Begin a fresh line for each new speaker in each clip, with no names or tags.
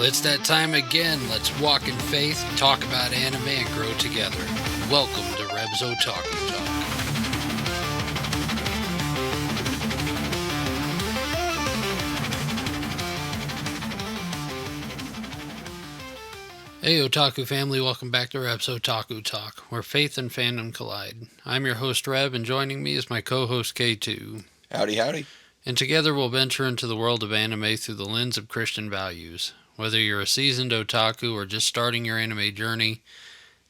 Well, it's that time again. Let's walk in faith, talk about anime, and grow together. Welcome to Reb's Otaku Talk. Hey Otaku family, welcome back to Reb's Otaku Talk, where faith and fandom collide. I'm your host Reb, and joining me is my co-host K2.
Howdy, howdy.
And together we'll venture into the world of anime through the lens of Christian values. Whether you're a seasoned otaku or just starting your anime journey,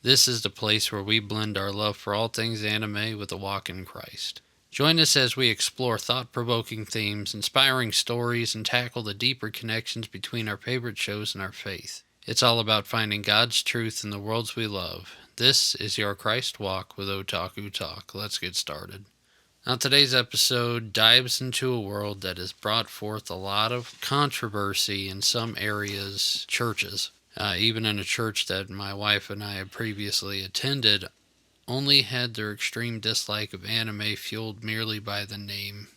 this is the place where we blend our love for all things anime with a walk in Christ. Join us as we explore thought-provoking themes, inspiring stories, and tackle the deeper connections between our favorite shows and our faith. It's all about finding God's truth in the worlds we love. This is your Christ Walk with Otaku Talk. Let's get started. Now, today's episode dives into a world that has brought forth a lot of controversy in some areas, churches. Even in a church that my wife and I had previously attended, only had their extreme dislike of anime fueled merely by the name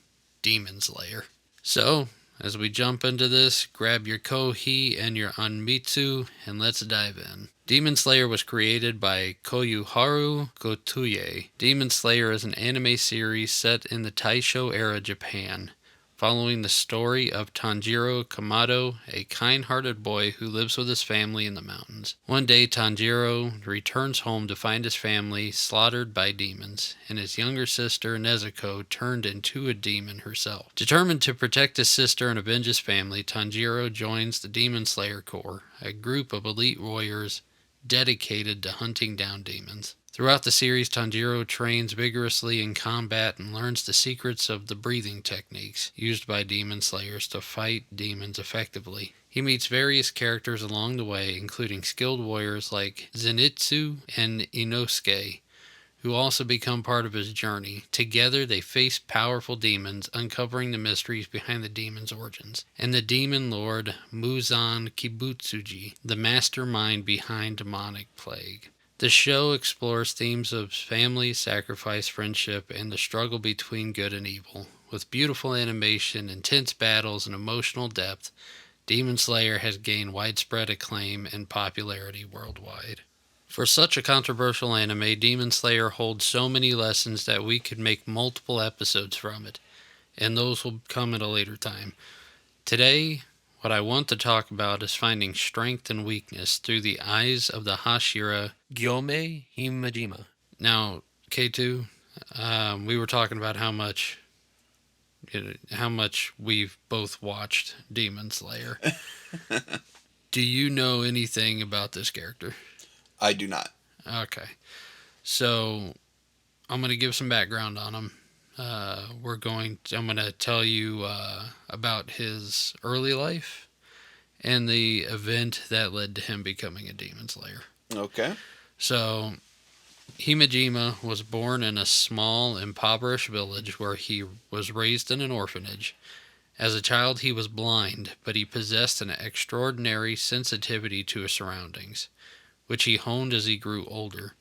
Demon Slayer. So, as we jump into this, grab your Kohi and your Anmitsu, and let's dive in. Demon Slayer was created by Koyuharu Gotuye. Demon Slayer is an anime series set in the Taisho era Japan, following the story of Tanjiro Kamado, a kind-hearted boy who lives with his family in the mountains. One day, Tanjiro returns home to find his family slaughtered by demons, and his younger sister, Nezuko, turned into a demon herself. Determined to protect his sister and avenge his family, Tanjiro joins the Demon Slayer Corps, a group of elite warriors dedicated to hunting down demons. Throughout the series, Tanjiro trains vigorously in combat and learns the secrets of the breathing techniques used by demon slayers to fight demons effectively. He meets various characters along the way, including skilled warriors like Zenitsu and Inosuke, who also become part of his journey. Together, they face powerful demons, uncovering the mysteries behind the demons' origins, and the demon lord Muzan Kibutsuji, the mastermind behind demonic plague. The show explores themes of family, sacrifice, friendship, and the struggle between good and evil. With beautiful animation, intense battles, and emotional depth, Demon Slayer has gained widespread acclaim and popularity worldwide. For such a controversial anime, Demon Slayer holds so many lessons that we could make multiple episodes from it, and those will come at a later time. Today, what I want to talk about is finding strength and weakness through the eyes of the Hashira Gyomei Himejima. Now, K2, we were talking about how much we've both watched Demon Slayer. Do you know anything about this character?
I do not.
Okay. So, I'm going to give some background on him. I'm going to tell you about his early life and the event that led to him becoming a demon slayer.
Okay.
So, Himejima was born in a small, impoverished village where he was raised in an orphanage. As a child, he was blind, but he possessed an extraordinary sensitivity to his surroundings, which he honed as he grew older.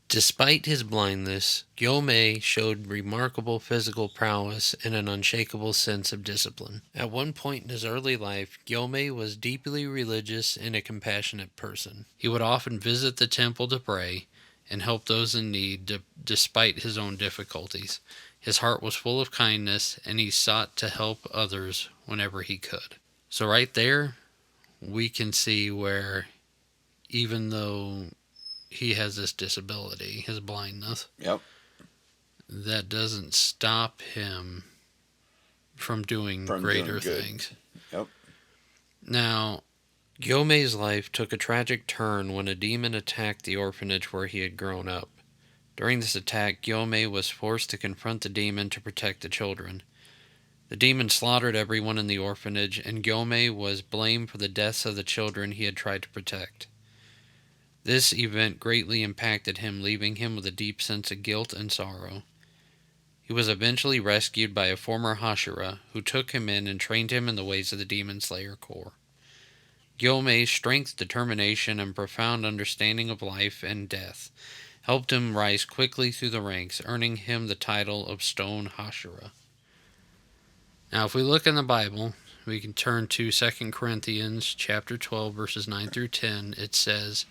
Despite his blindness, Gyomei showed remarkable physical prowess and an unshakable sense of discipline. At one point in his early life, Gyomei was deeply religious and a compassionate person. He would often visit the temple to pray and help those in need despite his own difficulties. His heart was full of kindness, and he sought to help others whenever he could. So right there, we can see where even though he has this disability, his blindness,
Yep.
that doesn't stop him from doing greater things.
Yep.
Now, Gyomei's life took a tragic turn when a demon attacked the orphanage where he had grown up. During this attack, Gyomei was forced to confront the demon to protect the children. The demon slaughtered everyone in the orphanage, and Gyomei was blamed for the deaths of the children he had tried to protect. This event greatly impacted him, leaving him with a deep sense of guilt and sorrow. He was eventually rescued by a former Hashira, who took him in and trained him in the ways of the Demon Slayer Corps. Gyomei's strength, determination, and profound understanding of life and death helped him rise quickly through the ranks, earning him the title of Stone Hashira. Now, if we look in the Bible, we can turn to 2 Corinthians chapter 12, verses 9 through 10. It says,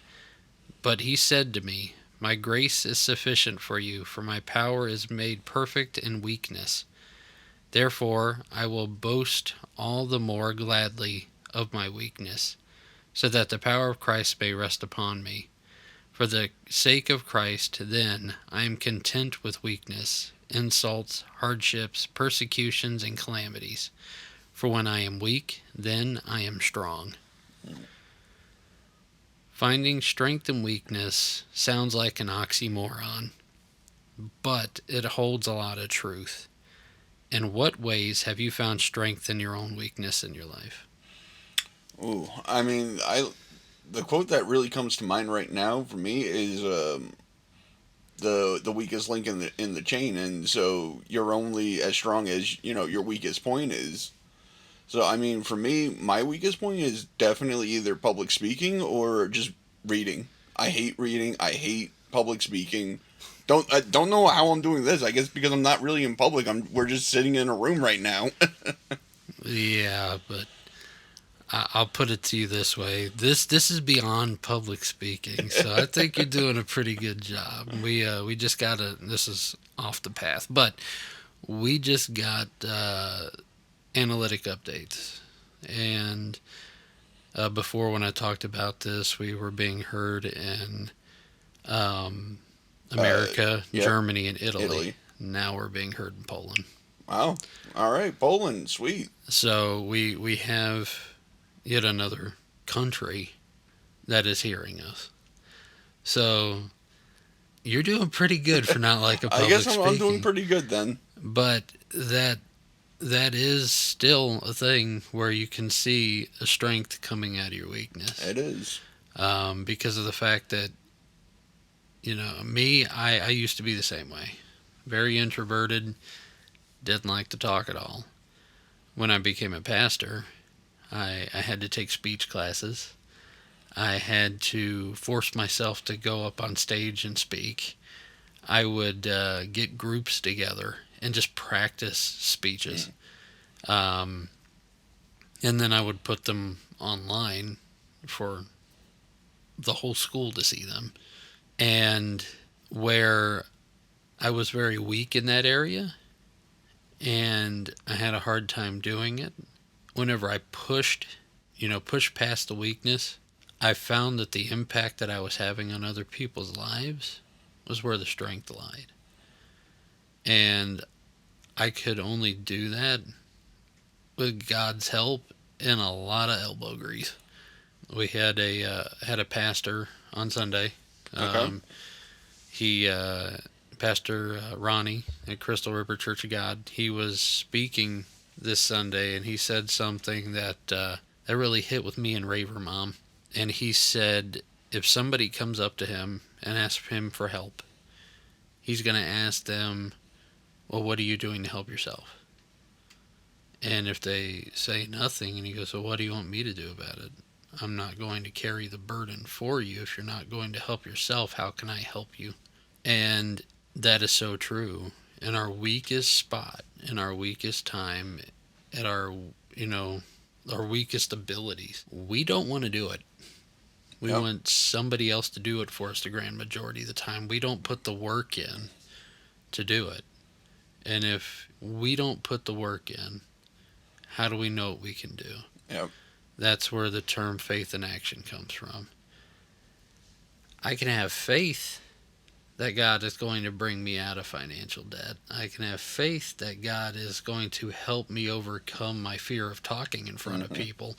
"But he said to me, my grace is sufficient for you, for my power is made perfect in weakness. Therefore, I will boast all the more gladly of my weakness, so that the power of Christ may rest upon me. For the sake of Christ, then, I am content with weakness, insults, hardships, persecutions, and calamities. For when I am weak, then I am strong." Finding strength in weakness sounds like an oxymoron, but it holds a lot of truth. In what ways have you found strength in your own weakness in your life?
Ooh, I mean, the quote that really comes to mind right now for me is the weakest link in the chain, and so you're only as strong as your weakest point is. So I mean, for me, my weakest point is definitely either public speaking or just reading. I hate reading. I hate public speaking. I don't know how I'm doing this. I guess because I'm not really in public. We're just sitting in a room right now.
Yeah, but I'll put it to you this way: this is beyond public speaking, so I think you're doing a pretty good job. We just got a this is off the path, but we just got analytic updates, and before when I talked about this, we were being heard in um, America,
Yep,
Germany, and Italy.
Italy.
Now we're being heard in Poland.
Wow. All right, Poland, sweet.
So we have yet another country that is hearing us. So you're doing pretty good for not like a
I
public
guess I'm doing
speaking.
pretty good then.
But that is still a thing where you can see a strength coming out of your weakness.
It is.
Because of the fact that, me, I used to be the same way. Very introverted, didn't like to talk at all. When I became a pastor, I had to take speech classes. I had to force myself to go up on stage and speak. I would get groups together and just practice speeches. Um, and then I would put them online for the whole school to see them. And where I was very weak in that area and I had a hard time doing it, whenever I pushed past the weakness, I found that the impact that I was having on other people's lives was where the strength lied. And I could only do that with God's help and a lot of elbow grease. We had a pastor on Sunday.
Okay.
He Pastor Ronnie at Crystal River Church of God. He was speaking this Sunday, and he said something that really hit with me and Raver Mom. And he said, if somebody comes up to him and asks him for help, he's going to ask them, "Well, what are you doing to help yourself?" And if they say nothing, and he goes, "Well, what do you want me to do about it? I'm not going to carry the burden for you. If you're not going to help yourself, how can I help you?" And that is so true. In our weakest spot, in our weakest time, at our weakest abilities, we don't want to do it. We
Yep.
want somebody else to do it for us the grand majority of the time. We don't put the work in to do it. And if we don't put the work in, how do we know what we can do?
Yep.
That's where the term faith in action comes from. I can have faith that God is going to bring me out of financial debt. I can have faith that God is going to help me overcome my fear of talking in front of people.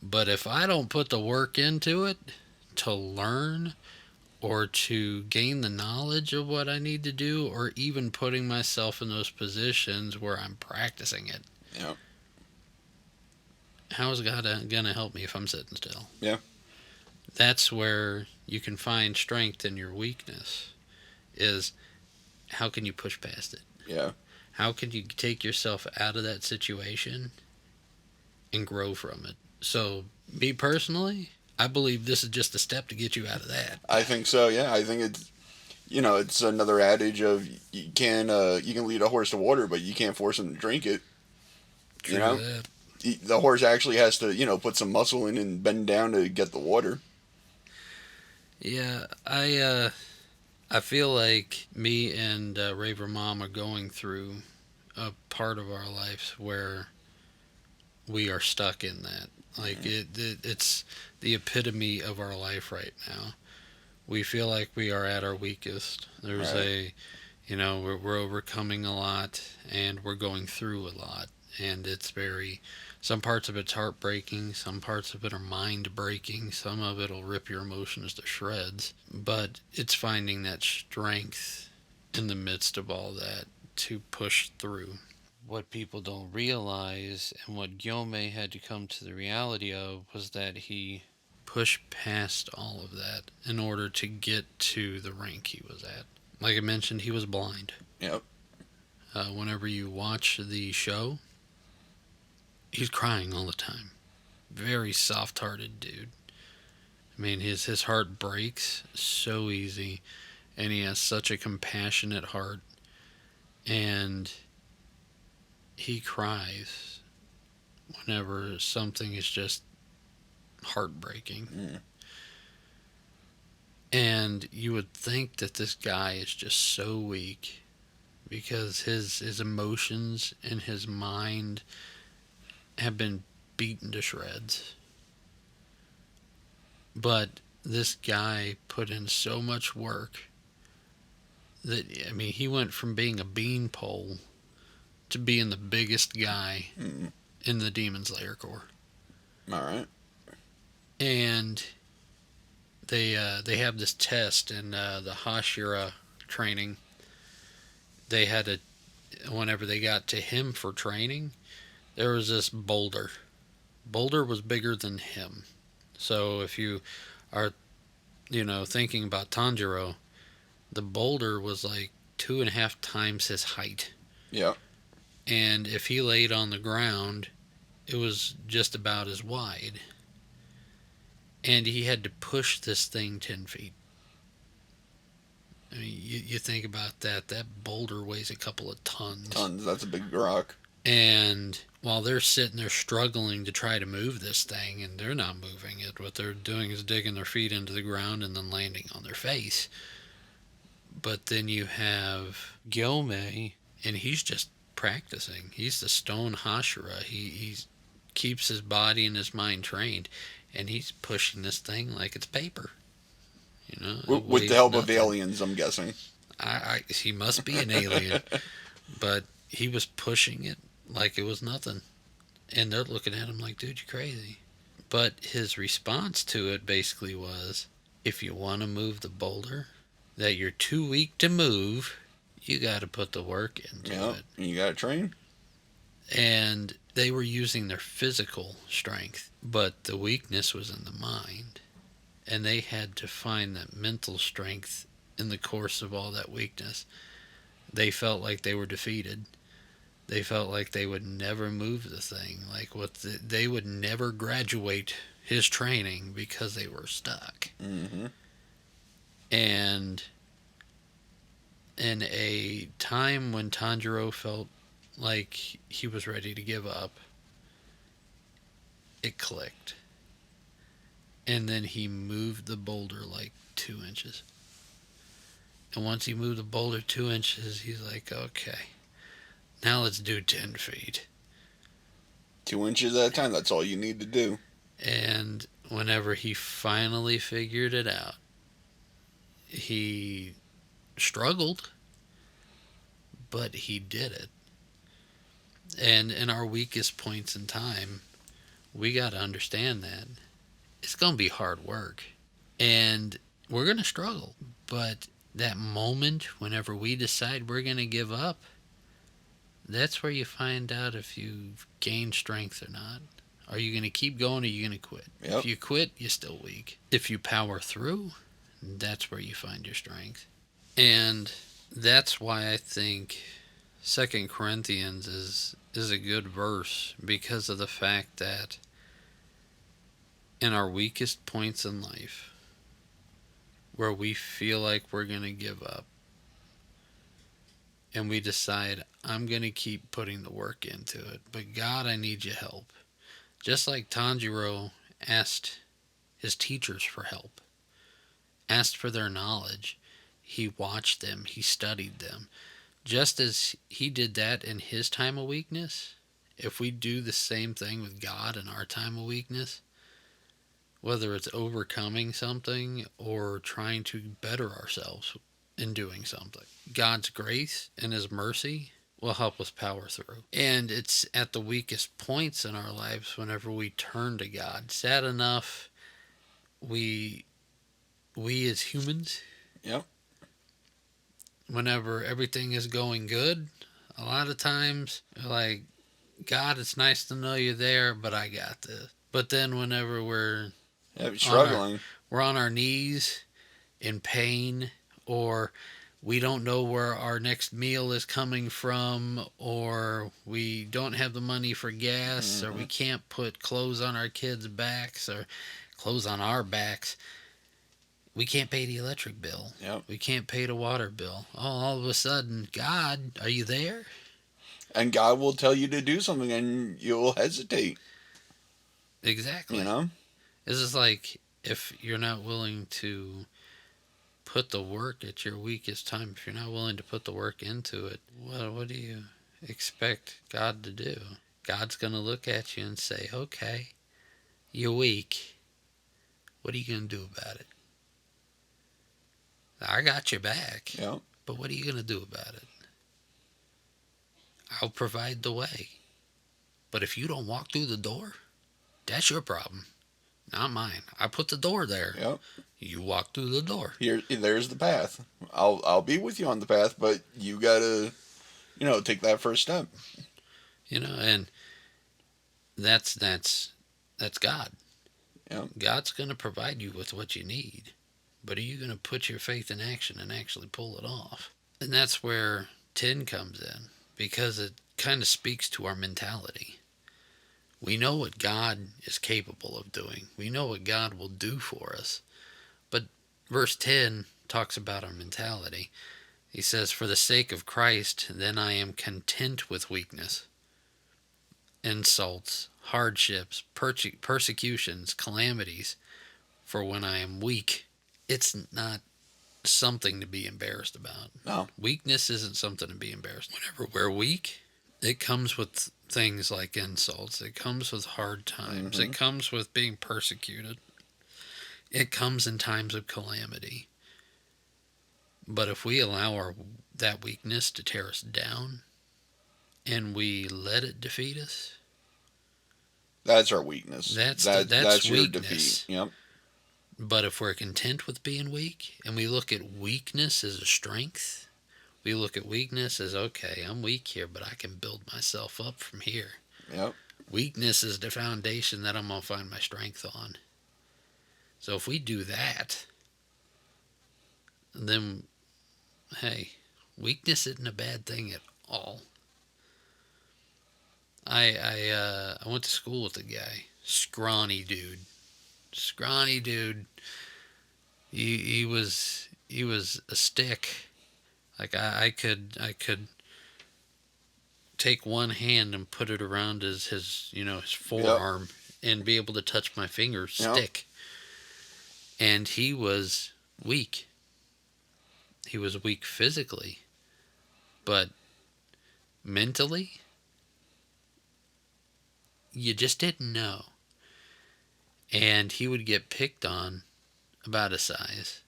But if I don't put the work into it to learn or to gain the knowledge of what I need to do, or even putting myself in those positions where I'm practicing it,
Yep.
how is God going to help me if I'm sitting still?
Yeah.
That's where you can find strength in your weakness, is how can you push past it?
Yeah.
How can you take yourself out of that situation and grow from it? So, me personally, I believe this is just a step to get you out of that.
I think so. Yeah. I think it's another adage of you can lead a horse to water, but you can't force him to drink it.
True that.
The horse actually has to, put some muscle in and bend down to get the water.
Yeah, I feel like me and Raver Mom are going through a part of our lives where we are stuck in that. Like it's the epitome of our life right now. We feel like we are at our weakest. There's
Right.
a, we're overcoming a lot and we're going through a lot. And it's very, some parts of it's heartbreaking, some parts of it are mind breaking, some of it will rip your emotions to shreds. But it's finding that strength in the midst of all that to push through. What people don't realize and what Gyomei had to come to the reality of was that he pushed past all of that in order to get to the rank he was at. Like I mentioned, he was blind.
Yep.
Whenever you watch the show, he's crying all the time. Very soft hearted dude. I mean, his heart breaks so easy, and he has such a compassionate heart, and he cries whenever something is just heartbreaking.
Mm.
And you would think that this guy is just so weak because his emotions and his mind have been beaten to shreds. But this guy put in so much work that, I mean, he went from being a beanpole to being the biggest guy
Mm.
in the Demon Slayer Corps.
All right.
And they have this test in the Hashira training. They had a Whenever they got to him for training, there was this boulder. Boulder was bigger than him. So if you are, thinking about Tanjiro, the boulder was like 2.5 times his height.
Yep.
And if he laid on the ground, it was just about as wide. And he had to push this thing 10 feet. I mean, you think about that. That boulder weighs a couple of tons.
Tons. That's a big rock.
And while they're sitting there struggling to try to move this thing, and they're not moving it, what they're doing is digging their feet into the ground and then landing on their face. But then you have Gyomei, and he's just practicing. He's the stone Hashira. He keeps his body and his mind trained, and he's pushing this thing like it's paper. It
With the
weighs
help of
nothing.
aliens, I'm guessing.
He must be an alien, but he was pushing it like it was nothing. And they're looking at him like, dude, you're crazy. But his response to it basically was, if you want to move the boulder that you're too weak to move, you got to put the work into
Yep.
it.
You got to train.
And they were using their physical strength, but the weakness was in the mind. And they had to find that mental strength in the course of all that weakness. They felt like they were defeated. They felt like they would never move the thing. Like they would never graduate his training because they were stuck.
Mm-hmm.
And in a time when Tanjiro felt like he was ready to give up, it clicked. And then he moved the boulder like 2 inches. And once he moved the boulder 2 inches, he's like, okay, now let's do 10 feet.
2 inches at a time. That's all you need to do.
And whenever he finally figured it out, he struggled, but he did it. And in our weakest points in time, we got to understand that it's going to be hard work. And we're going to struggle. But that moment, whenever we decide we're going to give up, that's where you find out if you've gained strength or not. Are you going to keep going or are you going to quit?
Yep.
If you quit, you're still weak. If you power through, that's where you find your strength. And that's why I think Second Corinthians is a good verse because of the fact that in our weakest points in life, where we feel like we're going to give up, and we decide, I'm going to keep putting the work into it, but God, I need your help. Just like Tanjiro asked his teachers for help, asked for their knowledge, he watched them, he studied them. Just as he did that in his time of weakness, if we do the same thing with God in our time of weakness, whether it's overcoming something or trying to better ourselves in doing something, God's grace and His mercy will help us power through. And it's at the weakest points in our lives whenever we turn to God. Sad enough, we as humans,
Yep.
whenever everything is going good, a lot of times like, God, it's nice to know you're there, but I got this. But then whenever
Yep.
on our
Struggling.
we're on our knees in pain, or we don't know where our next meal is coming from, or we don't have the money for gas, or we
Hmm.
can't put clothes on our kids' backs, or clothes on our backs. We can't pay the electric bill.
Yep.
We can't pay the water bill. All of a sudden, God, are you there?
And God will tell you to do something, and you'll hesitate. You
Exactly.
know.
This is like if you're not willing to put the work at your weakest time, if you're not willing to put the work into it, what do you expect God to do? God's going to look at you and say, okay, you're weak. What are you going to do about it? I got your back,
Yep.
but what are you going to do about it? I'll provide the way. But if you don't walk through the door, that's your problem, not mine. I put the door there.
Yep.
You walk through the door.
There's the path. I'll be with you on the path, but you gotta, take that first step.
And that's God.
Yep.
God's going to provide you with what you need, but are you going to put your faith in action and actually pull it off? And that's where 10 comes in, because it kind of speaks to our mentality. We know what God is capable of doing. We know what God will do for us. But verse 10 talks about our mentality. He says, "For the sake of Christ, then I am content with weakness, insults, hardships, persecutions, calamities. For when I am weak, it's not something to be embarrassed about.
No.
Weakness isn't something to be embarrassed. Whenever we're weak, it comes with things like insults. It comes with hard times.
Hmm.
It comes with being persecuted. It comes in times of calamity. But if we allow that weakness to tear us down and we let it defeat us,
That's our weakness.
that's
That's your defeat.
weakness.
Yep.
But if we're content with being weak and we look at weakness as a strength, we look at weakness as, okay, I'm weak here, but I can build myself up from here.
Yep.
Weakness is the foundation that I'm going to find my strength on. So if we do that, then, hey, weakness isn't a bad thing at all. I went to school with a guy, scrawny dude. He was a stick. Like I could take one hand and put it around his
Yep.
forearm and be able to touch my finger
Yep.
stick. And he was weak. He was weak physically, but mentally, you just didn't know. And he would get picked on about his size,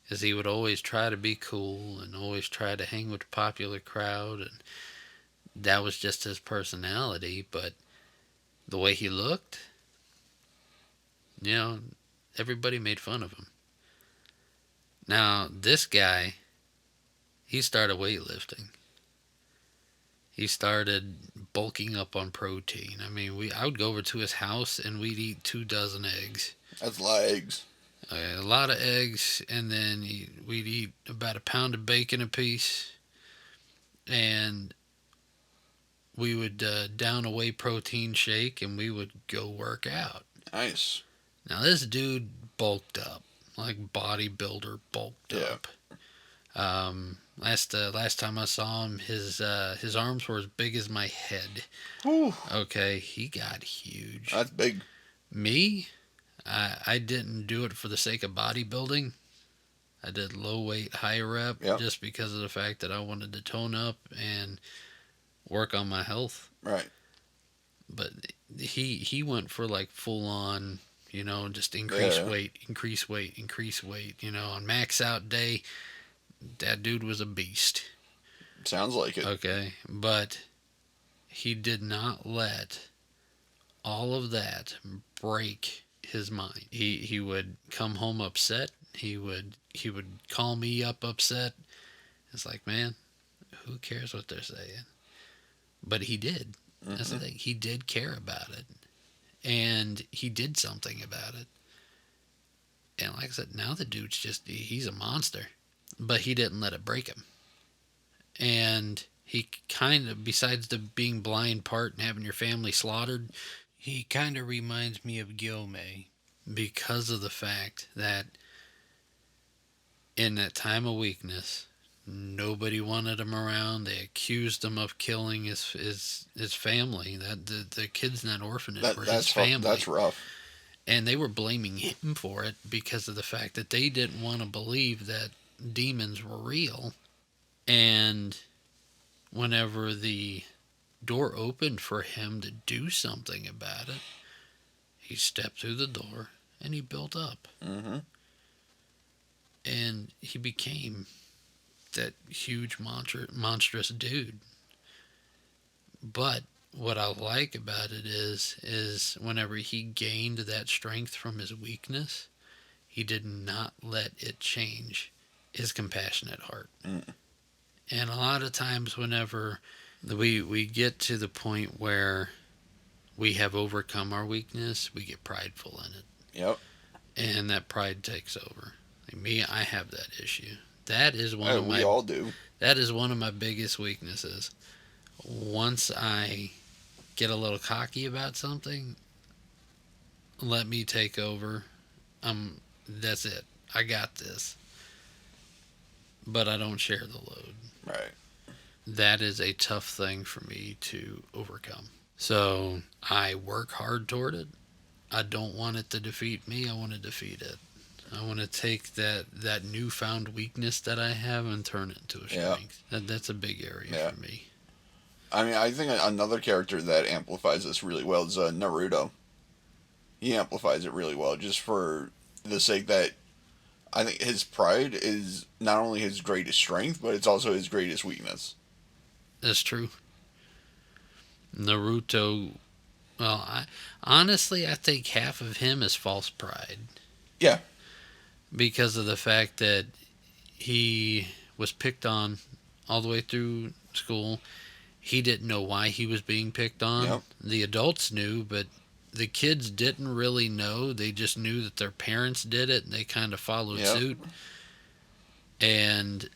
because he would always try to be cool and always try to hang with the popular crowd, and that was just his personality. But the way he looked, you know, everybody made fun of him. Now, this guy, he started weightlifting. He started bulking up on protein. I mean, I would go over to his house and we'd eat 2 dozen eggs.
That's a lot of eggs.
A lot of eggs, and then we'd eat about a pound of bacon apiece, and we would down a whey protein shake, and we would go work out.
Nice.
Now this dude bulked up, like bodybuilder bulked
Yeah.
up. Last time I saw him, his arms were as big as my head.
Whew,
Okay, he got huge.
that's big.
Me, I didn't do it for the sake of bodybuilding. I did low weight, high rep
Yep.
just because of the fact that I wanted to tone up and work on my health.
Right.
But he went for like full on, just increase
Yeah.
weight, increase weight, increase weight. On max out day, that dude was a beast.
Sounds like it.
Okay, but he did not let all of that break his mind. He would come home upset. He would call me up upset. It's like, man, who cares what they're saying? But he did. That's the
Hmm.
thing. He did care about it, and he did something about it. And like I said, now the dude's he's a monster. But he didn't let it break him. And he kind of, besides the being blind part and having your family slaughtered, he kind of reminds me of Gyomei because of the fact that in that time of weakness, nobody wanted him around. They accused him of killing his family. That the kids in that orphanage were his
That's
family,
rough.
and they were blaming him for it because of the fact that they didn't want to believe that demons were real. And whenever the door opened for him to do something about it, he stepped through the door and he built up.
Hmm.
And he became that huge monstrous dude. But what I like about it is whenever he gained that strength from his weakness, he did not let it change his compassionate heart.
Mm.
And a lot of times whenever we get to the point where we have overcome our weakness, we get prideful in it.
Yep.
And that pride takes over. Like me, I have that issue. That is one
Hey,
of
we
my
all do.
that is one of my biggest weaknesses. Once I get a little cocky about something, let me take over. That's it. I got this. But I don't share the load.
Right.
That is a tough thing for me to overcome. So I work hard toward it. I don't want it to defeat me. I want to defeat it. I want to take that newfound weakness that I have and turn it into a
Yeah.
strength. That's a big area
Yeah.
for me.
I mean, I think another character that amplifies this really well is Naruto. He amplifies it really well, just for the sake that I think his pride is not only his greatest strength, but it's also his greatest weakness.
That's true. Naruto. Well, honestly I think half of him is false pride
Yeah.
because of the fact that he was picked on all the way through school. He didn't know why he was being picked on.
Yep.
The adults knew, but the kids didn't really know. They just knew that their parents did it and they kind of followed
Yep.
suit. And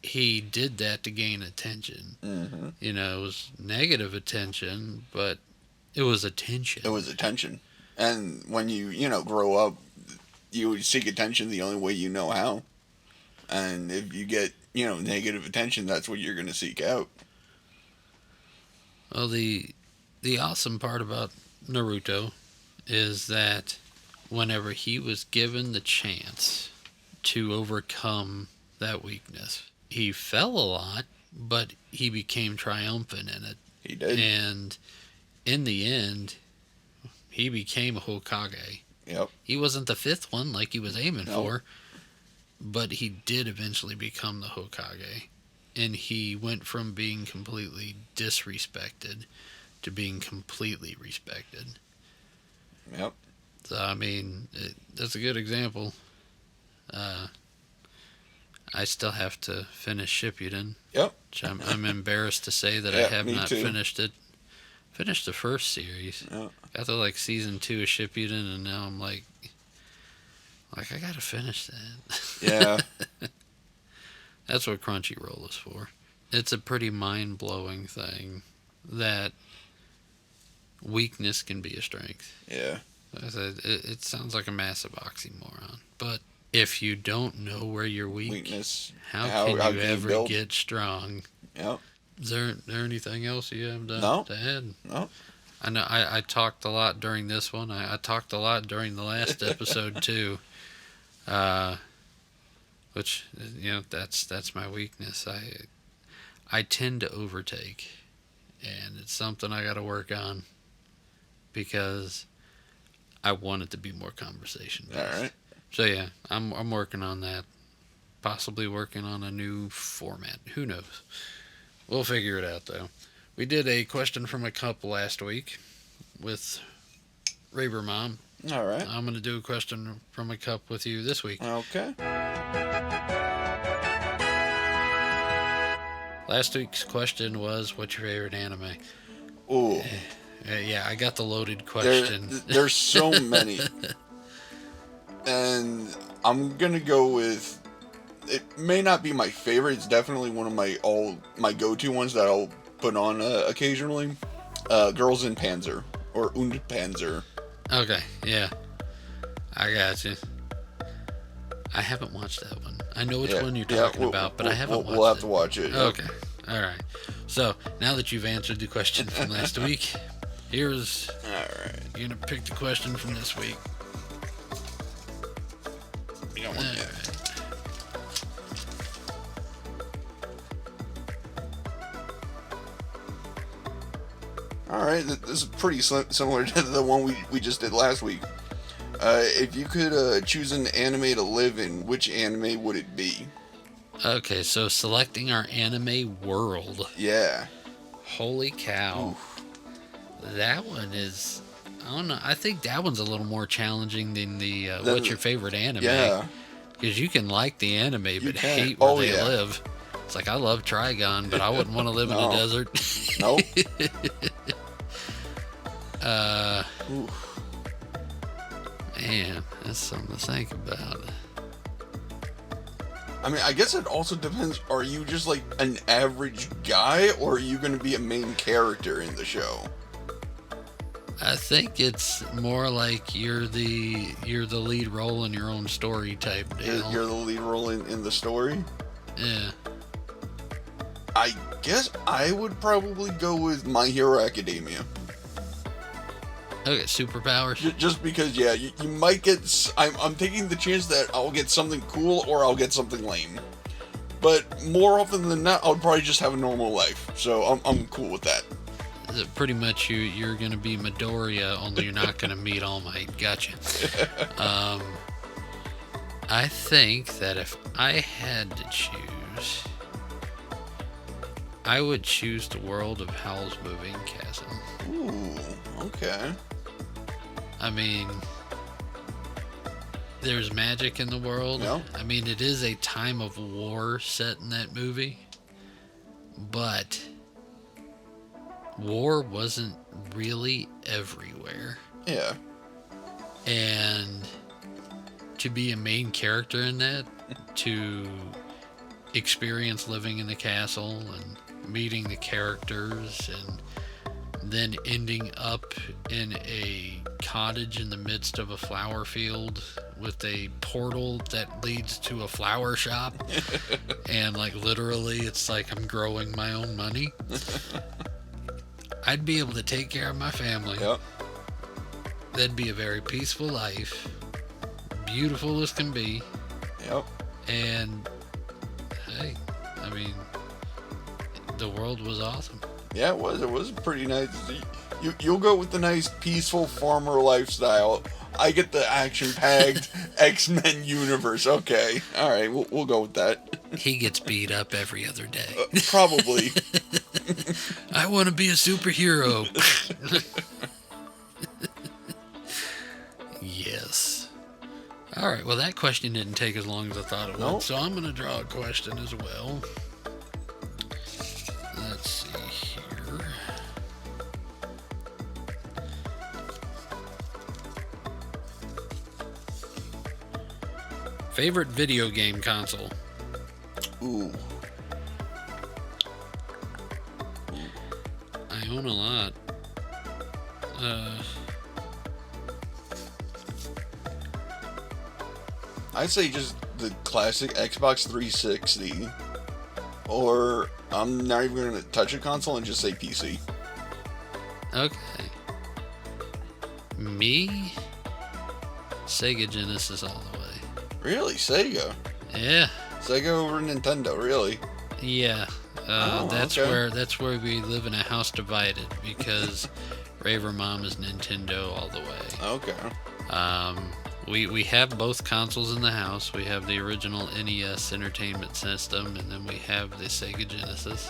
he did that to gain attention.
Hmm.
It was negative attention, but it was
It
attention.
was attention, and when you grow up, you seek attention the only way you know how. And if you get negative attention, that's what you're going to seek out.
Well, the awesome part about Naruto is that whenever he was given the chance to overcome that weakness, he fell a lot, but he became triumphant in it.
He did.
And in the end, he became a Hokage.
Yep.
He wasn't the fifth one like he was aiming
No.
for, but he did eventually become the Hokage. And he went from being completely disrespected to being completely respected.
Yep.
So, I mean, that's a good example. Uh, I still have to finish Shippuden,
Yep.
which I'm embarrassed to say that I
Yeah.
have
Me
not
too.
finished it. Finished the first series.
Yeah.
Got to like season 2 of Shippuden, and now I'm like I gotta finish
Yeah.
that. That's what Crunchyroll is for. It's a pretty mind blowing thing that weakness can be a strength.
Yeah.
Like I said, it sounds like a massive oxymoron, but If you don't know where you're weak,
weakness.
how
How
can you
can you
ever
build?
get strong?
Yep.
Is there anything else you have
No.
to add?
No.
I know I talked a lot during this one. I talked a lot during the last episode too. Uh, which that's my weakness. I tend to overtake, and it's something I got to work on because I want it to be more conversation
All
based.
right.
So yeah, I'm working on that. Possibly working on a new format. Who knows? We'll figure it out though. We did a question from a couple last week with Raber Mom.
All right.
I'm going to do a question from a cup with you this week.
Okay.
Last week's question was, what's your favorite anime?
Ooh.
Yeah, I got the loaded
There,
question.
there's so many, and I'm gonna go with. It may not be my favorite. It's definitely one of my go-to ones that I'll put on occasionally. Girls in Panzer or Und Panzer.
Okay, yeah. I got you. I haven't watched that one. I know which one you're talking about, but I haven't watched it.
We'll have to watch it.
Okay, alright. So, now that you've answered the question from last week, here's...
Alright.
You're going to pick the question from this week.
You don't want that. Alright, this is pretty similar to the one we just did last week. If you could choose an anime to live in, which anime would it be?
Okay, so selecting our anime world.
Yeah.
Holy cow.
Oof.
That one is... I don't know. I think that one's a little more challenging than the what's your favorite anime?
Yeah.
Because you can like the anime but
can.
hate where
Oh,
they
yeah.
live. It's like, I love Trigon, but I wouldn't want to live in
No.
a desert.
Nope.
Man, that's something to think about.
I mean, I guess it also depends. Are you just like an average guy, or are you going to be a main character in the show?
I think it's more like you're the lead role in your own story type deal.
You're the lead role in the story?
Yeah.
I guess I would probably go with My Hero Academia.
Okay, superpowers.
Just because, yeah, you might get... I'm taking the chance that I'll get something cool or I'll get something lame. But more often than not, I'll probably just have a normal life. So I'm cool with that.
Pretty much you're going to be Midoriya, only you're not going to meet All Might. Gotcha. I think that if I had to choose, I would choose the world of Howl's Moving Castle.
Ooh, okay.
I mean, there's magic in the world.
Yeah.
I mean, it is a time of war set in that movie, but war wasn't really everywhere.
Yeah.
And to be a main character in that, to experience living in the castle and meeting the characters and then ending up in a cottage in the midst of a flower field with a portal that leads to a flower shop and like literally it's like I'm growing my own money. I'd be able to take care of my family.
Yep.
That'd be a very peaceful life, beautiful as can be.
Yep.
And hey, I mean, the world was awesome.
Yeah, it was. It was pretty nice. You'll go with the nice, peaceful farmer lifestyle. I get the action-packed X-Men universe. Okay, all right, we'll go with that.
He gets beat up every other day.
Probably.
I want to be a superhero. Yes. All right, well, that question didn't take as long as I thought it would, so I'm going to draw a question as well. Let's see here. Favorite video game console?
Ooh.
I own a lot.
I'd say just the classic Xbox 360, or I'm not even going to touch a console and just say PC.
Okay. Me? Sega Genesis all the way.
Really, Sega?
Yeah.
Sega over Nintendo, really?
Yeah.
Oh,
that's
okay.
where we live in a house divided because Raver Mom is Nintendo all the way.
Okay.
We have both consoles in the house. We have the original NES Entertainment System, and then we have the Sega Genesis.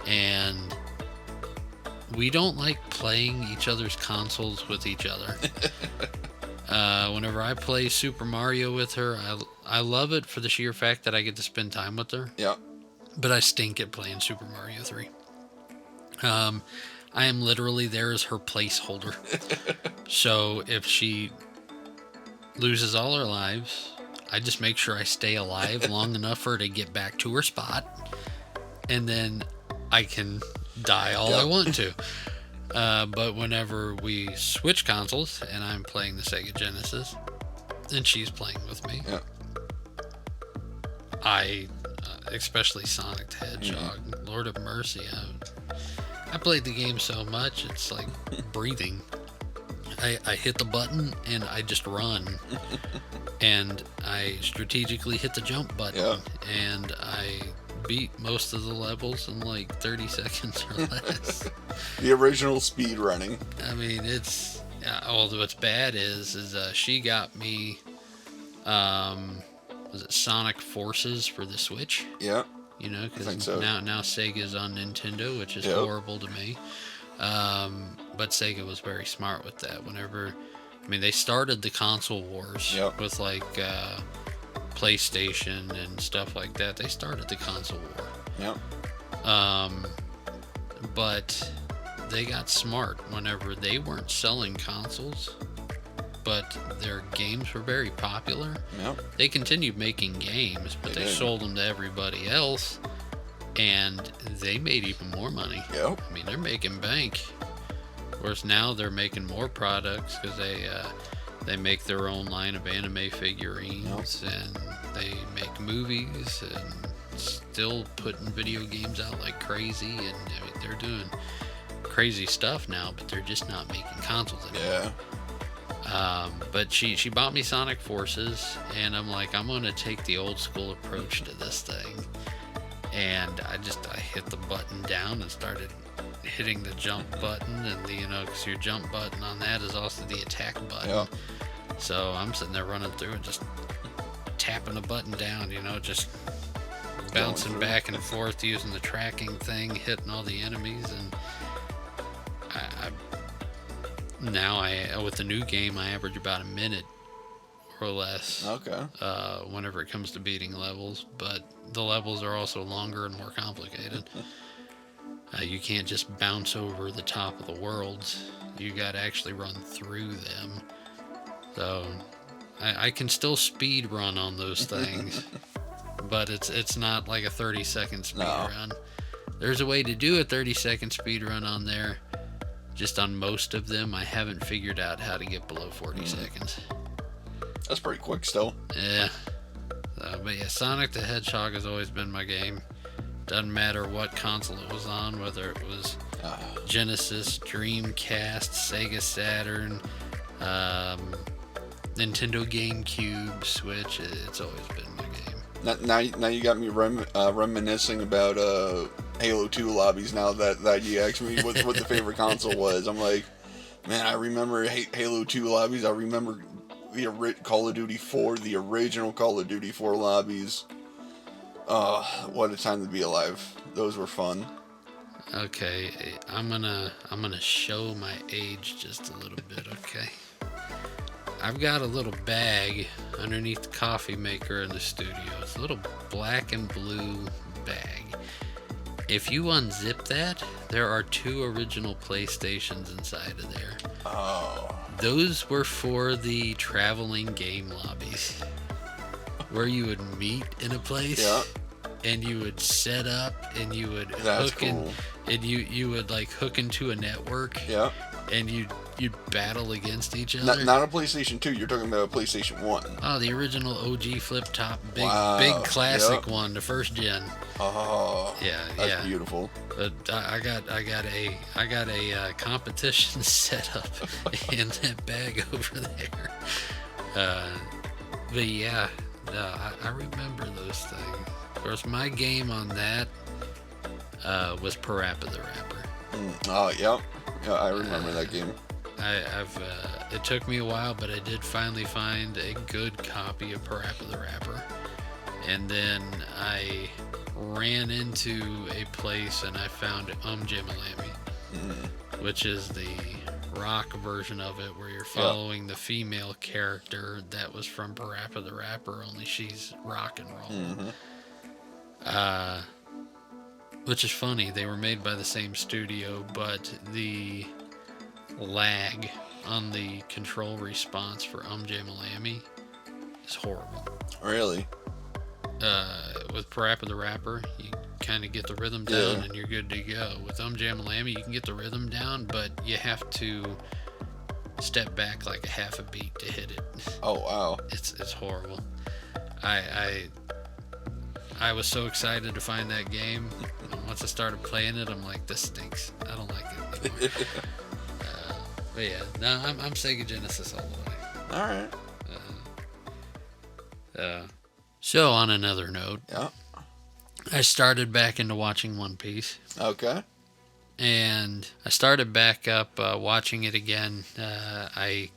And we don't like playing each other's consoles with each other. Whenever I play Super Mario with her, I love it for the sheer fact that I get to spend time with her.
Yeah.
But I stink at playing Super Mario 3. I am literally there as her placeholder. So if she loses all her lives, I just make sure I stay alive long enough for her to get back to her spot, and then I can die all I want to. But whenever we switch consoles and I'm playing the Sega Genesis and she's playing with me,
Yeah.
especially Sonic the Hedgehog, Lord of Mercy, I played the game so much, it's like breathing. I hit the button and I just run. And I strategically hit the jump button.
Yeah.
And I beat most of the levels in like 30 seconds or less.
The original speed running.
I mean, although what's bad is she got me, was it Sonic Forces for the Switch?
Yeah.
You know, because
so.
now Sega's on Nintendo, which is horrible to me. But Sega was very smart with that. They started the console wars with like PlayStation and stuff like that. They started the console war.
Yep.
But they got smart whenever they weren't selling consoles, but their games were very popular.
Yep.
They continued making games, but they sold them to everybody else, and they made even more money.
Yep.
I mean, they're making bank. Whereas now they're making more products because they make their own line of anime figurines, and they make movies, and still putting video games out like crazy. And I mean, they're doing crazy stuff now, but they're just not making consoles anymore.
Yeah.
But she bought me Sonic Forces, and I'm like, I'm gonna take the old school approach to this thing. And I hit the button down and started hitting the jump button, and because your jump button on that is also the attack button.
Yeah.
So I'm sitting there running through and just tapping the button down, just bouncing back and forth using the tracking thing, hitting all the enemies, and now with the new game I average about a minute or less.
Okay.
Whenever it comes to beating levels, but the levels are also longer and more complicated. You can't just bounce over the top of the worlds. You got to actually run through them. So I can still speed run on those things, but it's not like a 30-second speed run. There's a way to do a 30-second speed run on there. Just on most of them, I haven't figured out how to get below 40 seconds.
That's pretty quick still.
Yeah. But yeah, Sonic the Hedgehog has always been my game. Doesn't matter what console it was on, whether it was Genesis, Dreamcast, Sega Saturn, Nintendo GameCube, Switch. It's always been my game.
Now you got me reminiscing about Halo 2 lobbies. Now that you asked me what the favorite console was, I'm like, man, I remember Halo 2 lobbies. I remember the Call of Duty 4, the original Call of Duty 4 lobbies. What a time to be alive. Those were fun.
Okay, I'm gonna show my age just a little bit, okay? I've got a little bag underneath the coffee maker in the studio. It's a little black and blue bag. If you unzip that, there are 2 original PlayStations inside of there.
Oh.
Those were for the traveling game lobbies, where you would meet in a place.
Yeah.
and you would set up and you would
That's
hook in,
cool.
and you would like hook into a network,
Yeah.
and you'd battle against each
Not,
other.
not a PlayStation 2. You're talking about a PlayStation 1.
Oh, the original OG flip top, big
Wow.
classic
Yep.
one, the first gen.
Oh,
Yeah,
that's
yeah.
beautiful.
But I got a competition set up in that bag over there. Uh, but yeah, I remember those things. Of course, my game on that was Parappa the Rapper.
Oh, yep. Yeah, I remember that game.
I've it took me a while, but I did finally find a good copy of Parappa the Rapper, and then I ran into a place and I found Gyomei, which is the rock version of it, where you're following the female character that was from Parappa the Rapper, only she's rock and roll. Which is funny. They were made by the same studio, but the lag on the control response for Gyomei is horrible.
Really?
With Parappa the Rapper, you kind of get the rhythm down and you're good to go. With Gyomei, you can get the rhythm down, but you have to step back like a half a beat to hit it.
Oh, wow.
It's horrible. I was so excited to find that game. And once I started playing it, I'm like, this stinks. I don't like it anymore. But yeah, no, I'm Sega Genesis all the way.
Alright.
So on another note,
Yeah.
I started back into watching One Piece.
Okay.
And I started back up watching it again. I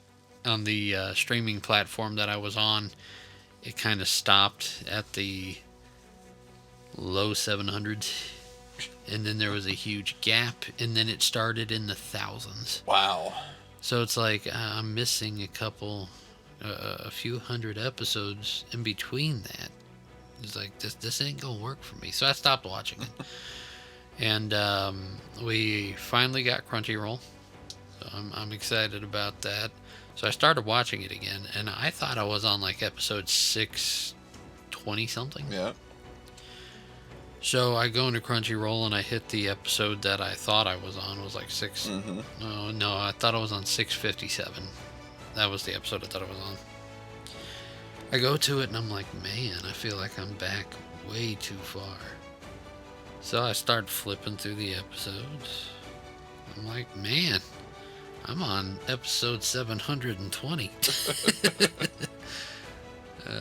on the streaming platform that I was on, it kind of stopped at the low 700s, and then there was a huge gap, and then it started in the thousands.
Wow.
So it's like I'm missing a few hundred episodes in between that. It's like this ain't gonna work for me. So I stopped watching it. And we finally got Crunchyroll. So I'm excited about that. So I started watching it again, and I thought I was on like episode 620 something.
Yeah.
So I go into Crunchyroll and I hit the episode that I thought I was on. It was like No, I thought I was on 657. That was the episode I thought I was on. I go to it and I'm like, man, I feel like I'm back way too far. So I start flipping through the episodes. I'm like, man, I'm on episode 720.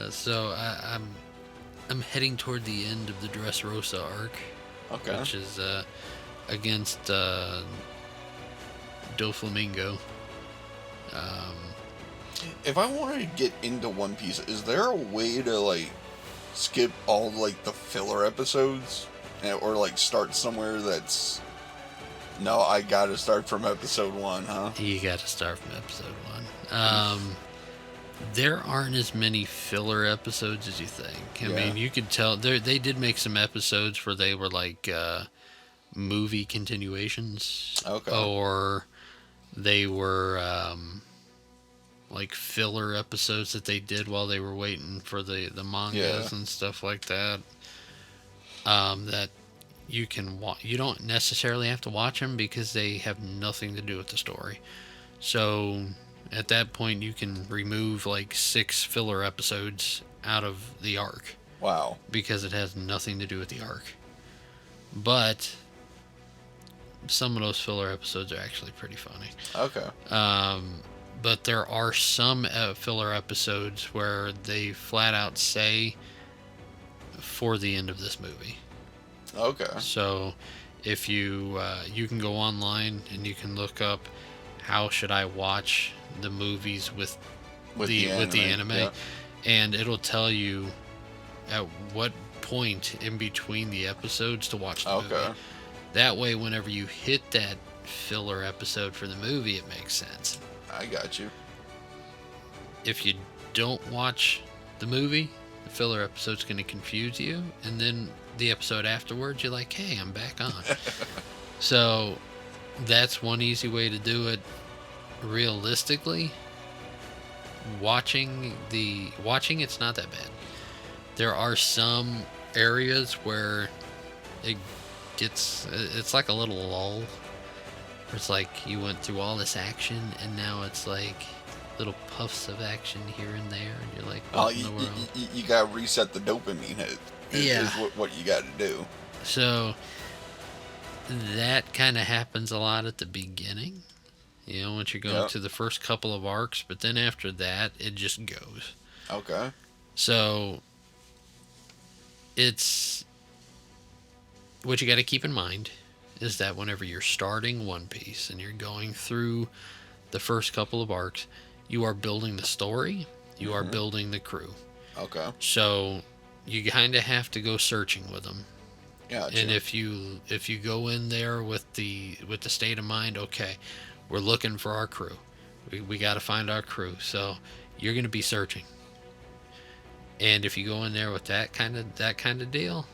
So I'm heading toward the end of the Dressrosa arc,
Okay.
which is against Doflamingo.
If I wanted to get into One Piece, is there a way to like skip all like the filler episodes, or like start somewhere that's? No, I gotta start from episode 1, huh?
You got to start from episode 1. There aren't as many filler episodes as you think. I mean, you could tell they did make some episodes where they were like movie continuations,
Okay.
or they were like filler episodes that they did while they were waiting for the mangas and stuff like that. That you can watch. You don't necessarily have to watch them because they have nothing to do with the story. So at that point, you can remove like 6 filler episodes out of the arc
Wow.
because it has nothing to do with the arc. But some of those filler episodes are actually pretty funny.
Okay.
But there are some filler episodes where they flat out say for the end of this movie.
Okay.
So if you you can go online and you can look up how should I watch the movies with the anime,
Yeah.
and it'll tell you at what point in between the episodes to watch the movie. That way, whenever you hit that filler episode for the movie, it makes sense.
I got you.
If you don't watch the movie, the filler episode's going to confuse you, and then the episode afterwards, you're like, hey, I'm back on. So that's one easy way to do it. Realistically, watching it's not that bad. There are some areas where it it's like a little lull. It's like you went through all this action and now it's like little puffs of action here and there, and you're like,
Oh,
what in the world?
you gotta reset the dopamine hit.
Yeah.
Is what you gotta do.
So that kind of happens a lot at the beginning, once you're going
Yep.
through the first couple of arcs, but then after that, it just goes.
Okay.
So it's what you got to keep in mind is that whenever you're starting One Piece and you're going through the first couple of arcs, you are building the story, you are
Mm-hmm.
building the crew.
Okay.
So you kind of have to go searching with them. And
Gotcha.
if you go in there with the state of mind, okay, we're looking for our crew. We got to find our crew. So you're going to be searching. And if you go in there with that kind of deal,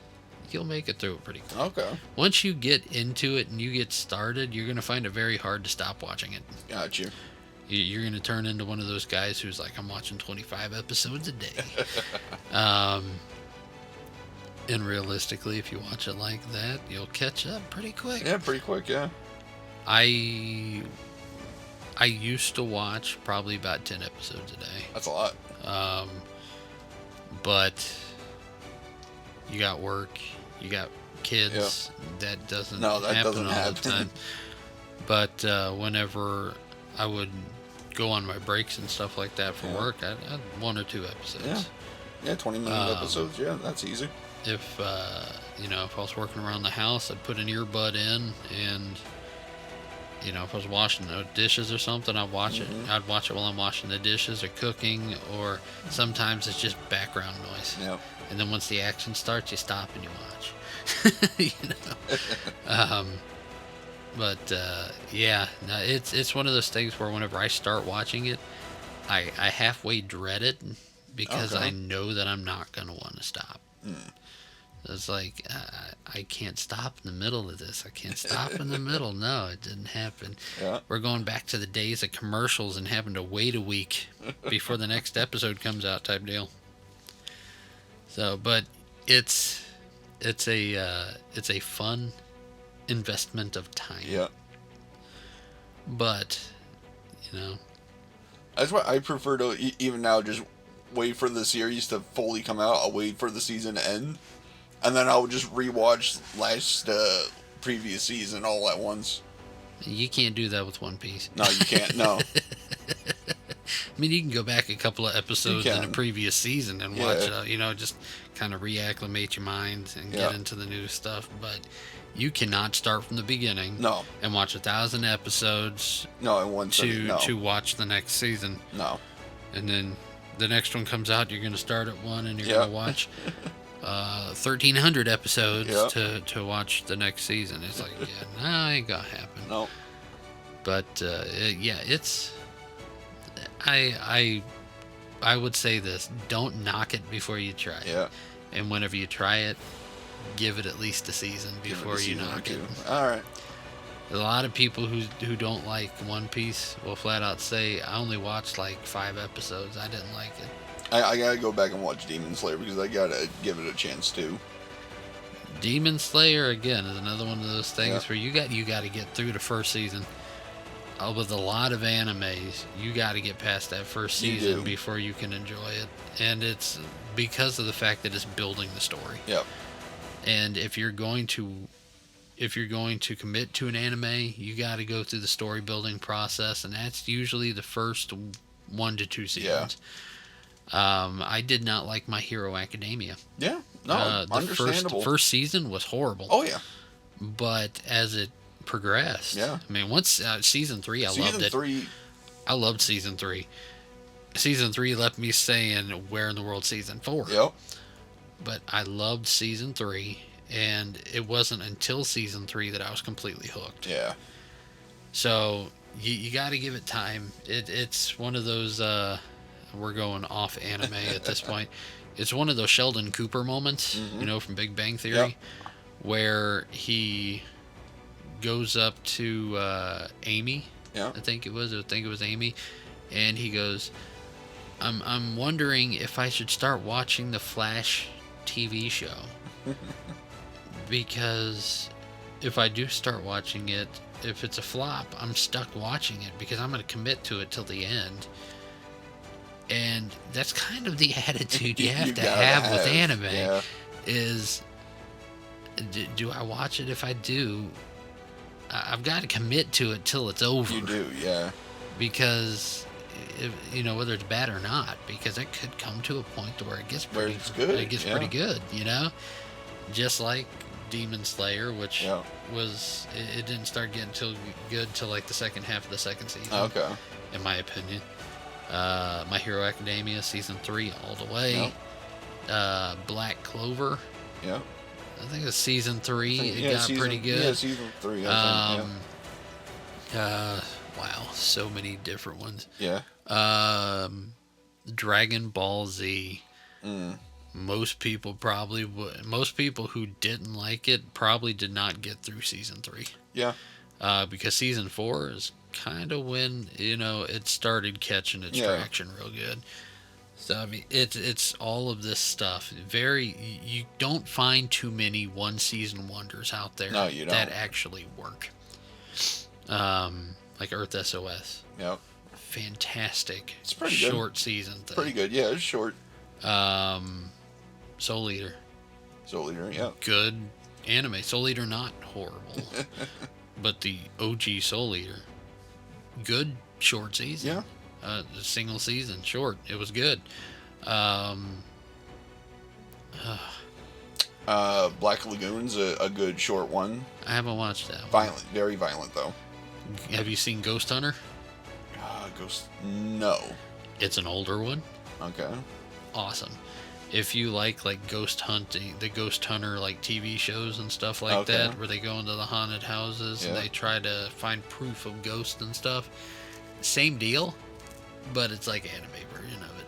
you'll make it through it pretty quick.
Okay.
Once you get into it and you get started, you're going to find it very hard to stop watching it.
Gotcha.
You're going to turn into one of those guys who's like, I'm watching 25 episodes a day. And realistically, if you watch it like that, you'll catch up pretty quick.
Yeah, pretty quick. Yeah.
I used to watch probably about 10 episodes a day.
That's a lot.
But you got work, you got kids. That doesn't
No, that
happen
doesn't
all
happen.
the time. But whenever I would go on my breaks and stuff like that for work, I'd one or two episodes.
Yeah. Yeah, 20-minute episodes. Yeah, that's easy.
If if I was working around the house, I'd put an earbud in, and if I was washing the dishes or something, I'd watch it. I'd watch it while I'm washing the dishes or cooking, or sometimes it's just background noise.
Yeah.
And then once the action starts, you stop and you watch. But yeah, no, it's one of those things where whenever I start watching it, I halfway dread it because
Okay.
I know that I'm not gonna want to stop.
Mm.
It's like I can't stop in the middle of this. I can't stop in the middle. No, it didn't happen.
Yeah.
We're going back to the days of commercials and having to wait a week before the next episode comes out, type deal. So, but it's a fun investment of time.
Yeah.
But
That's why I prefer to even now just wait for the series to fully come out. I'll wait for the season to end, and then I'll just rewatch last previous season all at once.
you can't do that with One Piece.
No, you can't. No.
I mean, you can go back a couple of episodes in a
can.
previous season and watch, just kind of reacclimate your mind and get
Yeah.
into the new stuff. But you cannot start from the beginning
No.
and watch 1,000 episodes
No, in one sitting. No.
to watch the next season.
No.
And then the next one comes out, you're going to start at one and you're going to watch 1,300 episodes to watch the next season. It's like, yeah, no, ain't going to happen.
No.
But it's I would say this: don't knock it before you try it.
Yeah.
And whenever you try it, give it at least a season
Give it a
before you
season or
knock it.
two. All right.
A lot of people who don't like One Piece will flat out say, "I only watched like 5 episodes. I didn't like it."
I gotta go back and watch Demon Slayer because I gotta give it a chance too.
Demon Slayer again is another one of those things
Yeah.
where you got to get through the first season. With a lot of animes, you got to get past that first
You
season
do.
before you can enjoy it, and it's because of the fact that it's building the story.
Yep.
And if you're going to commit to an anime, you got to go through the story building process, and that's usually the first 1 to 2 seasons. I did not like My Hero Academia.
Yeah. No.
The
Understandable.
first season was horrible.
Oh yeah.
But as it progressed,
Yeah.
I mean, once season 3, I loved
Season
it.
3.
I loved season 3. Season 3 left me saying, "Where in the world season 4?"
Yep.
But I loved season 3, and it wasn't until season 3 that I was completely hooked.
Yeah.
So you got to give it time. It's one of those. We're going off anime at this point. It's one of those Sheldon Cooper moments, from Big Bang Theory,
Yep.
where he goes up to Amy.
Yeah.
I think it was Amy, and he goes, I'm wondering if I should start watching the Flash TV show. because if I do start watching it, if it's a flop, I'm stuck watching it because I'm going to commit to it till the end. And that's kind of the attitude you have
You
to
gotta
have with
have,
anime
yeah.
is do I watch it? If I do, I've got to commit to it till it's over.
You do, yeah.
Because whether it's bad or not, because it could come to a point to where it gets
Where
pretty
it's good,
it gets
yeah.
pretty good, just like Demon Slayer, which
Yeah.
was it didn't start getting good till like the second half of the second season,
Okay.
in my opinion. My Hero Academia season 3 all the way.
Yep.
Black Clover,
Yeah.
I think it's season 3. It got
season,
pretty good.
Yeah, season 3, I think.
Wow, so many different ones.
Yeah.
Dragon Ball Z.
Mm.
Most people probably would. Most people who didn't like it probably did not get through season 3.
Yeah.
Because season 4 is kind of when it started catching its traction real good. So I mean, it's all of this stuff. You don't find too many one season wonders out there
No, you don't.
that actually work. Like Earth SOS.
Yep.
Fantastic.
It's pretty
short
good.
season thing.
Pretty good. Yeah, it's short.
Soul Eater.
Soul Eater. Yeah.
Good anime. Soul Eater not horrible, but the OG Soul Eater, good short season.
Yeah.
Single season, short. It was good.
Black Lagoon's a good short one.
I haven't watched that one.
Violent, very violent though.
Have you seen Ghost Hunter?
Ghost. No.
It's an older one.
Okay.
Awesome. If you like ghost hunting, the Ghost Hunter TV shows and stuff like that, where they go into the haunted houses and they try to find proof of ghosts and stuff. Same deal, but it's like anime version of it.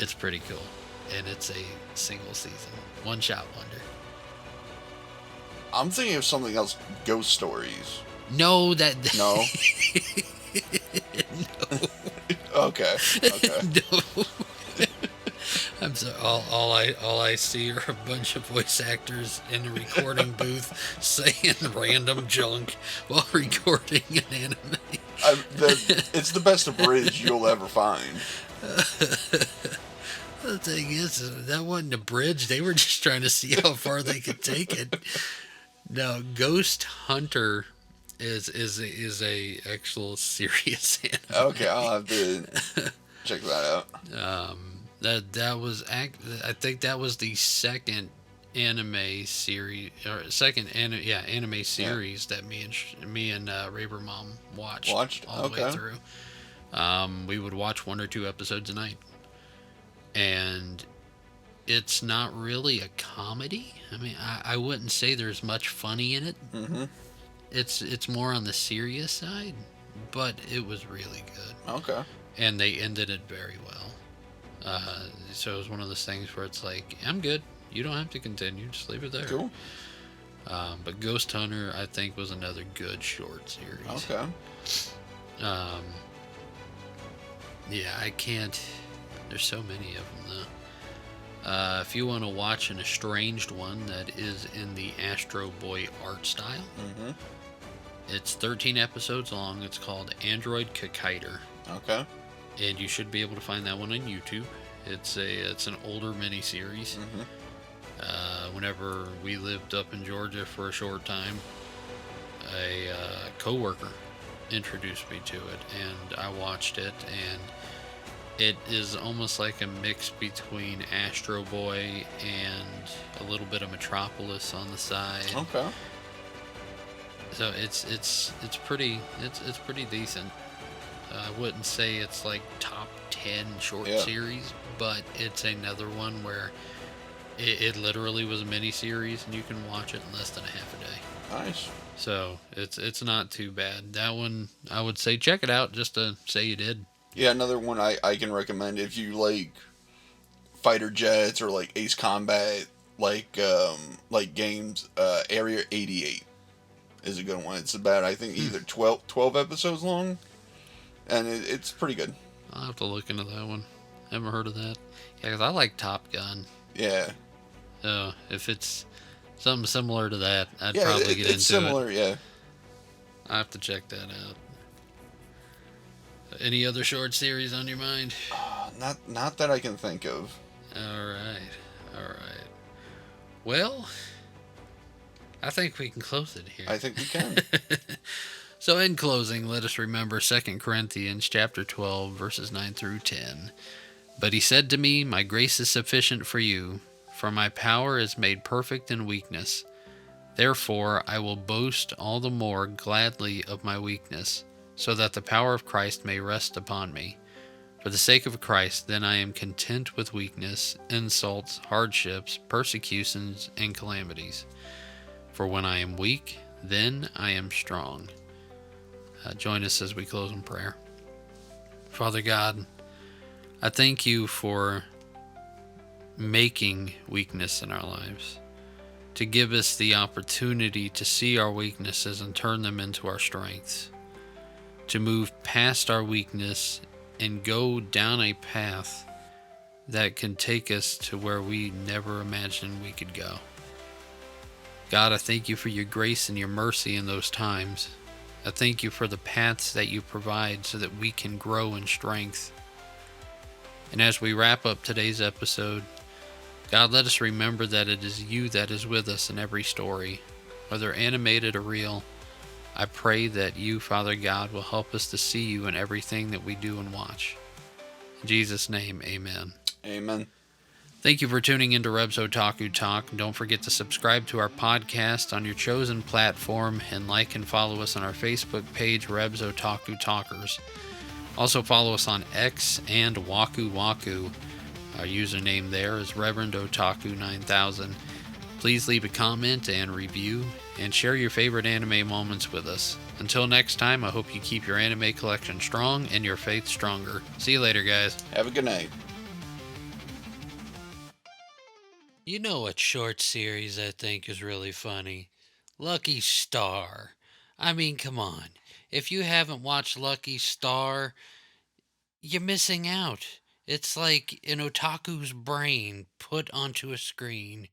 It's pretty cool, and it's a single season, one shot wonder.
I'm thinking of something else. Ghost Stories.
No,
No.
No.
Okay.
No. I'm sorry. All I see are a bunch of voice actors in a recording booth saying random junk while recording an anime.
It's the best abridged you'll ever find.
The thing is, that wasn't a bridge. They were just trying to see how far they could take it. No, Ghost Hunter is a actual serious anime.
Okay, I'll have to check that out.
That was I think that was the second anime series anime series that me and Raber Mom watched all the way through. We would watch 1 or 2 episodes a night, and it's not really a comedy. I mean, I wouldn't say there's much funny in it.
Mm-hmm.
It's more on the serious side, but it was really good.
Okay.
And they ended it very well. So it was one of those things where it's like, I'm good. You don't have to continue. Just leave it there.
Cool.
But Ghost Hunter, I think, was another good short series.
Okay.
Yeah, I can't. There's so many of them, though. If you want to watch an estranged one that is in the Astro Boy art style, it's 13 episodes long. It's called Android Kakiter.
Okay.
And you should be able to find that one on YouTube. It's an older miniseries. Whenever we lived up in Georgia for a short time, a coworker introduced me to it, and I watched it, and it is almost like a mix between Astro Boy and a little bit of Metropolis on the side.
Okay.
So it's pretty decent. I wouldn't say it's like top 10 short series, but it's another one where it literally was a mini series, and you can watch it in less than a half a day.
Nice.
So it's not too bad. That one, I would say check it out just to say you did.
Yeah, another one I can recommend if you like fighter jets or like Ace Combat, like games. Area 88 is a good one. It's about, I think, either 12 episodes long, and it's pretty good.
I'll have to look into that one. Haven't heard of that. Yeah, because I like Top Gun.
Yeah.
If it's something similar to that, I'd
Yeah,
probably get
it's
into it.
similar. Yeah.
I have to check that out. Any other short series on your mind?
Not that I can think of.
All right, all right. Well, I think we can close it
I think we can.
here. So, in closing, let us remember 2 Corinthians chapter 12, verses 9 through 10. But he said to me, my grace is sufficient for you, for my power is made perfect in weakness. Therefore, I will boast all the more gladly of my weakness, so that the power of Christ may rest upon me. For the sake of Christ, then I am content with weakness, insults, hardships, persecutions, and calamities. For when I am weak, then I am strong. Join us as we close in prayer. Father God, I thank you for making weakness in our lives, to give us the opportunity to see our weaknesses and turn them into our strengths, to move past our weakness and go down a path that can take us to where we never imagined we could go. God, I thank you for your grace and your mercy in those times. I thank you for the paths that you provide so that we can grow in strength. And as we wrap up today's episode, God, let us remember that it is you that is with us in every story, whether animated or real. I pray that you, Father God, will help us to see you in everything that we do and watch. In Jesus' name, amen.
Amen.
Thank you for tuning into Reb's Otaku Talk. Don't forget to subscribe to our podcast on your chosen platform and like and follow us on our Facebook page, Reb's Otaku Talkers. Also follow us on X and Waku Waku. Our username there is Reverend Otaku 9000. Please leave a comment and review, and share your favorite anime moments with us. Until next time, I hope you keep your anime collection strong and your faith stronger. See you later, guys.
Have a good night.
You know what short series I think is really funny? Lucky Star. I mean, come on. If you haven't watched Lucky Star, you're missing out. It's like an otaku's brain put onto a screen.